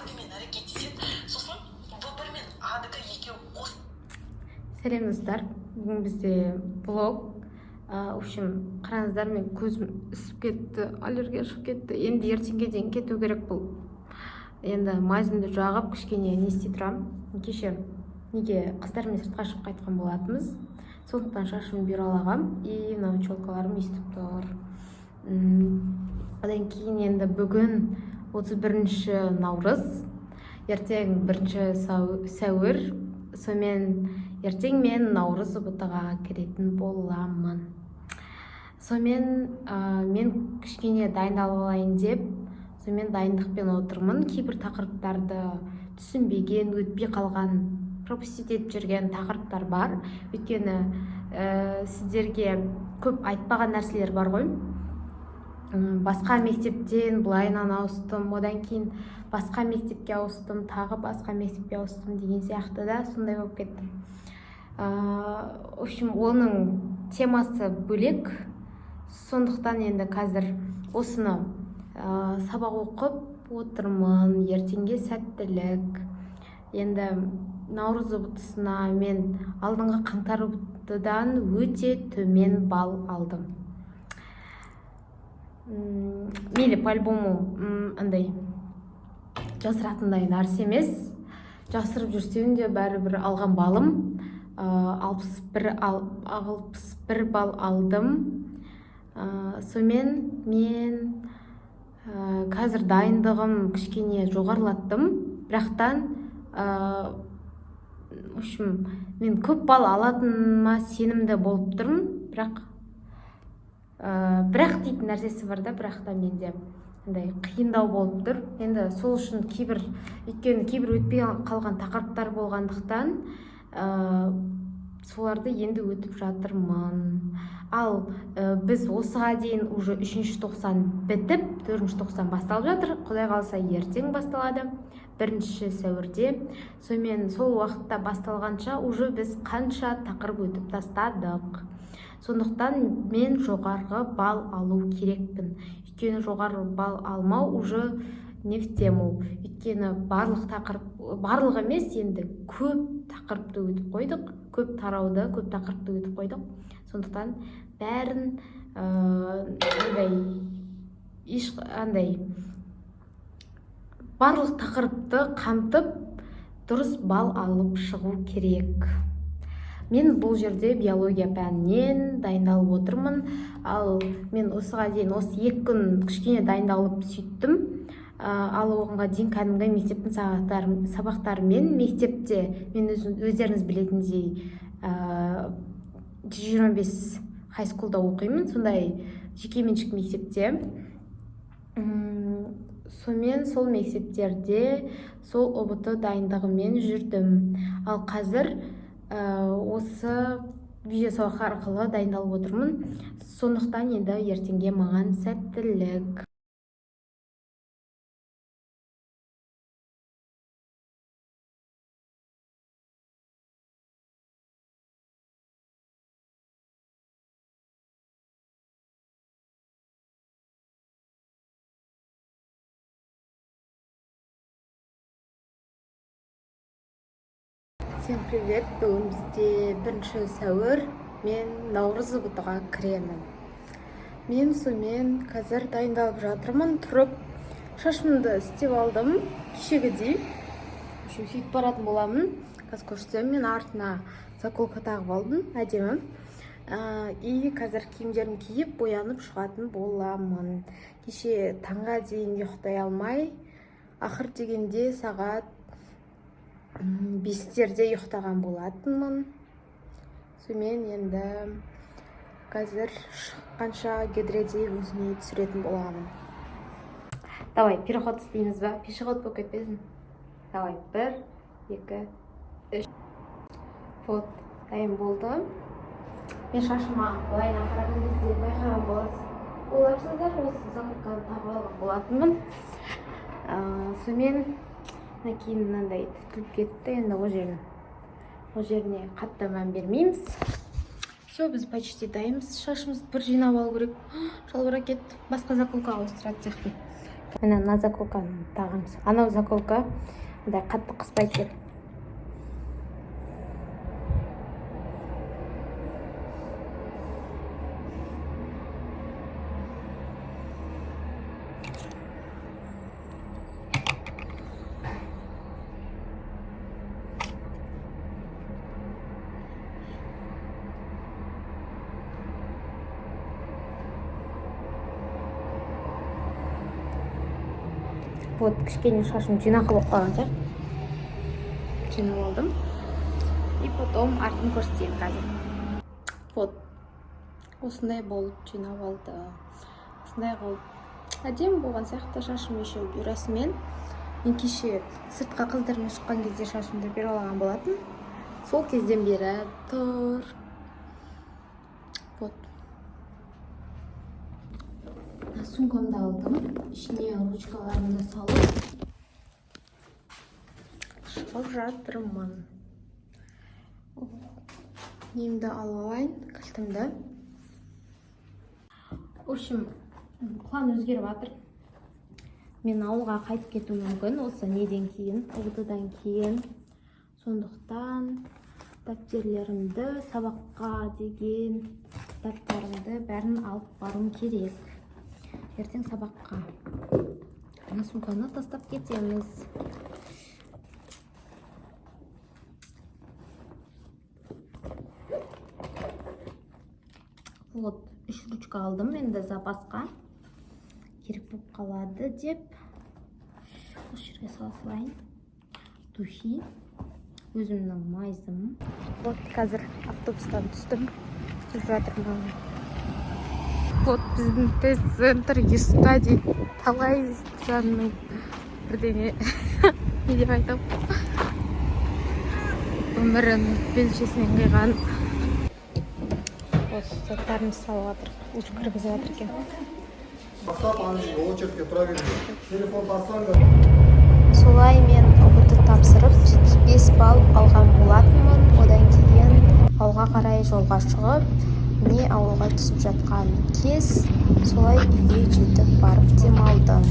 бірімен әрекет етеді, сосын В1 мен А-дікі екеуі қос. Сәлем достар, бүгін бізде блог. В общем, қараңыздар, мен көзім ісіп кетті, аллергия шығып кетті. Енді ертеңге дейін кету керек бұл. Енді майзымды жағып, кішкене не істей тұрамын. Кеше неге қыздармен сыртқа шығып қайтқан болатынбыз. Сондықтан шашымды бюралағам, и мынау челкаларым естіп тұр. Одан кейін енді бүгін 31 наурыз, ертең 1 сәуір, сонымен ертең мен наурыз ұбытыға кіретін боламын. Сонымен мен кішкене дайындалып алайын деп, сонымен дайындықпен отырмын. Кейбір тақырыптарды түсінбеген, өтпей қалған, пропустить етіп жүрген тақырыптар бар. Өйткені сіздерге көп айтпаған нәрселер бар ғой. Басқа мектептен былайынан ауыстым, одан кейін басқа мектепке ауыстым, тағы басқа мектепке ауыстым деген сияқты да сондай болып кетті. В общем, оның темасы бөлек. Сондықтан енді қазір осыны сабақ оқып отырмын. Ертеңге сәттілік. Енді наурыз ұбытысына мен алдыңғы қаңтар ұбытыдан өте төмен балл алдым. Мейлі по-любому андай жасыратындай нәрсе емес. Жасырып жүрсем де бәрібір алған балым 61 балл алдым. Сонымен мен қазір дайындығым кішкене жоғарылаттым. Бірақтан, в общем, мен көп балл алатыныма сенімді болып тұрмын. Бірақ дейтін нәрсесі бар да, бірақта менде қиындау болып тұр. Енді сол үшін кейбір өтпей қалған тақырыптар болғандықтан соларды енді өтіп жатырмын. Ал біз осыға дейін уже 3-ші тоқсан бітіп, 4-ші тоқсан басталып жатыр. Құдай қаласа ертең басталады, 1 сәуірде. Сонымен сол уақытта басталғанша уже біз қанша тақырып өтіп тастадық. Сондықтан мен жоғарғы балл алу керекпін. Өйткені жоғарғы балл алмау уже не в тему. Өйткені барлық емес, енді көп тақырыпты өтіп қойдық, көп тарауды, көп тақырыпты өтіп қойдық. Сондықтан бәрін барлық тақырыпты қамтып дұрыс балл алып шығу керек. Мен бұл жерде биология пәнінен дайындалып отырмын. Ал мен осыға дейін осы 2 күн кішкене дайындалып сөйттім. Ал оғанға дейін кәдімгі мектептің сабақтарымен мектепте мен өздеріңіз білетіндей 125 хайскулда оқимын, сондай жекеменшік мектепте. Сонымен сол мектептерде сол ұбыты дайындығымен жүрдім. Ал қазір осы видео сабақ арқылы дайындалып отырмын. Сондықтан енді ертеңге маған сәттілік. Всем привет! Бүгін бізде 1 сәуір, мен наурыз ұбытыға кіремін. Мен сонымен қазір дайындалып жатырмын. Тұрып, шашымды істеп алдым, кешегідей. Сөйтіп баратын боламын. Қазір көрсетемін, мен артына заколка тағып алдым, әдемі. И қазір киімдерін киіп, боянып шығатын боламын. Кеше таңға дейін ұйықтай алмай, ақыр дегенде сағат 5-терде ұйықтаған болатынмын. Сонымен енді қазір шыққанша гидредей өзіме түсіретін боламын. Давай, переход істейміз ба? Пешеход болып кетпесін. Давай, 1, 2, 3. Вот, дайын болды. Мен шашыма былайына қараған кезде байқаған боласыз. Оларсыздар, осы заколканы тағып алған болатынмын. Сонымен кейін мынандай түтіліп кетті. Енді ол жеріне қатты мән бермейміз. Все, біз почти дайынбыз. Шашымызды бір жинап алу керек. Шалбар кетті. Басқа заколка ауыстыратын сияқты. Мына мына заколканы тағамыз. Анау заколка мындай қатты қыспайды деп. Вот, кішкене шашым жинақы болып қалған сияқты. Жинап алдым. И потом артын көрсетейін қазір. Вот. Осындай болып жинап алды. Осындай қылып әдемі болған сияқты. Шашым еще бюрасымен. Мен кеше сыртқа қыздармен шыққан кезде шашымды бюралаған болатын. Сол кезден бері тұр. Вот. Сумкамды алдым. Ішіне ручкаларымды салып шығып жатырмын. Немді алып алайын, кілтімді. В общем, план өзгеріп жатыр. Мен ауылға қайтып кетуім мүмкін осы неден кейін, ұлдыдан кейін. Сондықтан дәптерлерімді, сабаққа деген кітаптарымды бәрін алып баруым керек. Ертең сабаққа. Ана сумканы тастап кетеміз. Вот, 3 ручка алдым енді запасқа. Керек болып қалады деп. Осы жерге сала салайын. Духи. Өзімнің майзым. Вот, қазір автобустан түстім. Түсіп жатырмын. Вот біздің тест-центр Юстади талай жанның бірдеңе не деп айтам, өмірін белшесінен қиған. Осы заттарын салып жатыр, уже кіргізіп жатыр екен. Солай мен ұбт тапсырып 75 балл алған болатынмын. Одан кейін ауылға қарай жолға шығып, не ауылға түсіп жатқан кез, солай үйге жетіп барып демалдым.